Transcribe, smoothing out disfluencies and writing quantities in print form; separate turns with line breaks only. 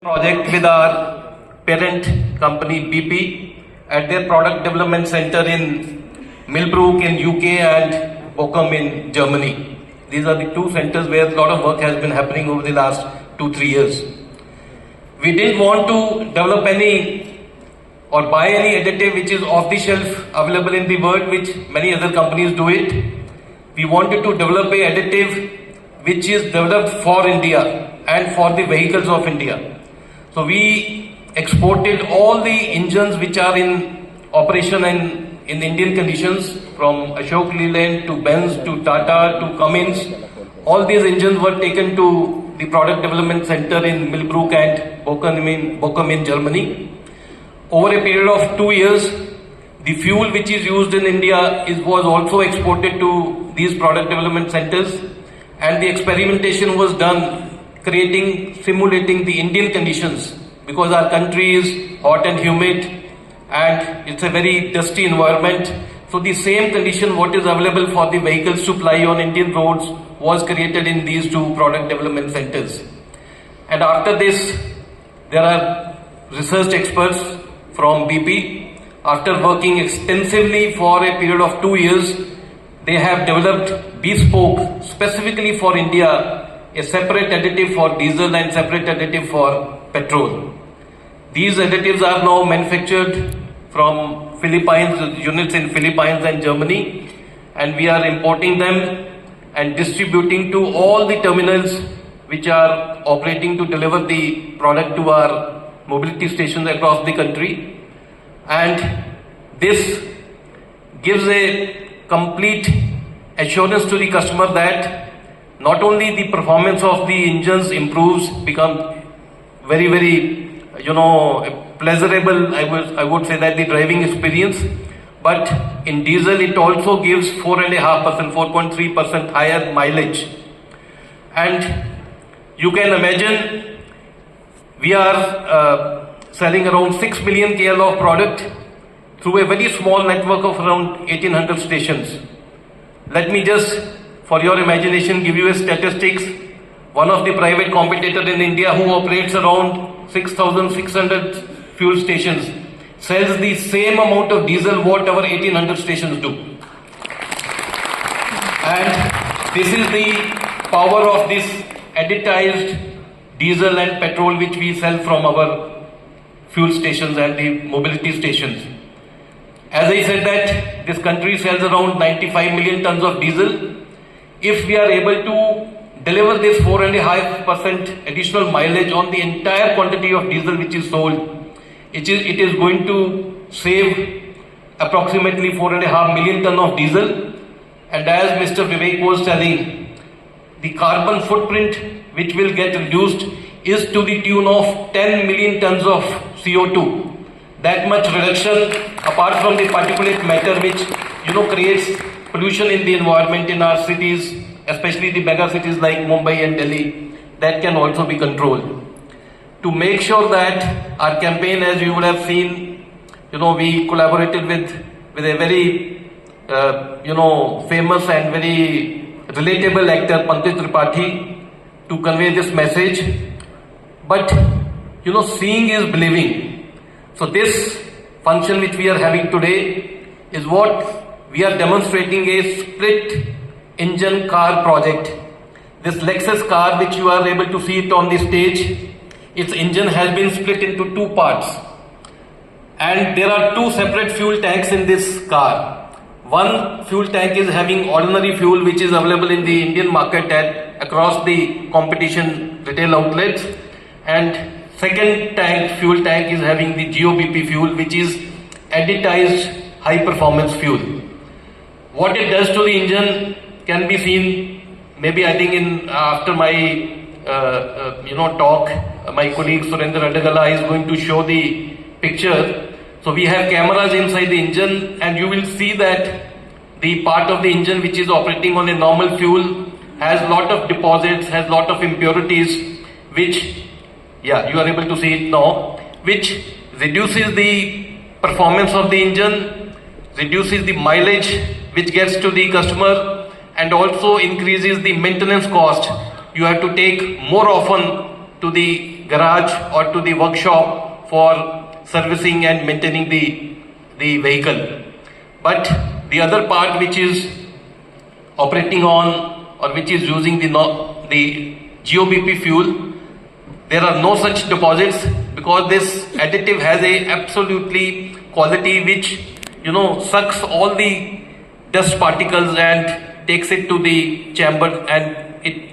project with our parent company BP at their product development center in Millbrook in UK and Bochum in Germany. These are the two centers where a lot of work has been happening over the last 2-3 years. We didn't want to develop any or buy any additive which is off the shelf available in the world, which many other companies do it. We wanted to develop a additive which is developed for India and for the vehicles of India. So we exported all the engines which are in operation and in Indian conditions, from Ashok Leyland to Benz to Tata to Cummins. All these engines were taken to the product development center in Millbrook and Bochum in Germany. Over a period of 2 years, the fuel which is used in India was also exported to these product development centers, and the experimentation was done simulating the Indian conditions, because our country is hot and humid and it's a very dusty environment. So the same condition what is available for the vehicles to ply on Indian roads was created in these two product development centers. And after this, there are research experts from BP. After working extensively for a period of 2 years, they have developed bespoke, specifically for India, a separate additive for diesel and separate additive for petrol. These additives are now manufactured from Philippines, units in Philippines and Germany, and we are importing them and distributing to all the terminals which are operating to deliver the product to our mobility stations across the country. And this gives a complete assurance to the customer that not only the performance of the engines improves, become very pleasurable, I would say that the driving experience, but in diesel it also gives 4.5%, 4.3% higher mileage. And you can imagine we are selling around 6 million KL of product through a very small network of around 1800 stations. Let me just, for your imagination, give you a statistics. One of the private competitors in India who operates around 6,600 fuel stations sells the same amount of diesel what our 1800 stations do. And this is the power of this additized diesel and petrol which we sell from our fuel stations and the mobility stations. As I said that this country sells around 95 million tons of diesel. If we are able to deliver this 4.5% additional mileage on the entire quantity of diesel which is sold, it is going to save approximately 4.5 million tons of diesel. And as Mr. Vivek was telling, the carbon footprint which will get reduced is to the tune of 10 million tons of CO2. That much reduction, apart from the particulate matter which creates pollution in the environment in our cities, especially the mega cities like Mumbai and Delhi, that can also be controlled. To make sure that our campaign, as you would have seen, we collaborated with a very famous and very relatable actor, Pankaj Tripathi, to convey this message. But seeing is believing. So this function which we are having today is what we are demonstrating, a split engine car project. This Lexus car which you are able to see it on the stage, its engine has been split into two parts. And there are two separate fuel tanks in this car. One fuel tank is having ordinary fuel which is available in the Indian market across the competition retail outlets. And second fuel tank is having the Jio BP fuel, which is additized high performance fuel. What it does to the engine can be seen, maybe I think after my talk, my colleague Surendra Adagala is going to show the picture. So we have cameras inside the engine, and you will see that the part of the engine which is operating on a normal fuel has lot of deposits, has lot of impurities, which you are able to see it now, which reduces the performance of the engine, reduces the mileage which gets to the customer, and also increases the maintenance cost. You have to take more often to the garage or to the workshop for servicing and maintaining the vehicle. But the other part which is operating on or which is using the Jio BP fuel, there are no such deposits, because this additive has a absolutely quality which sucks all the dust particles and takes it to the chamber, and it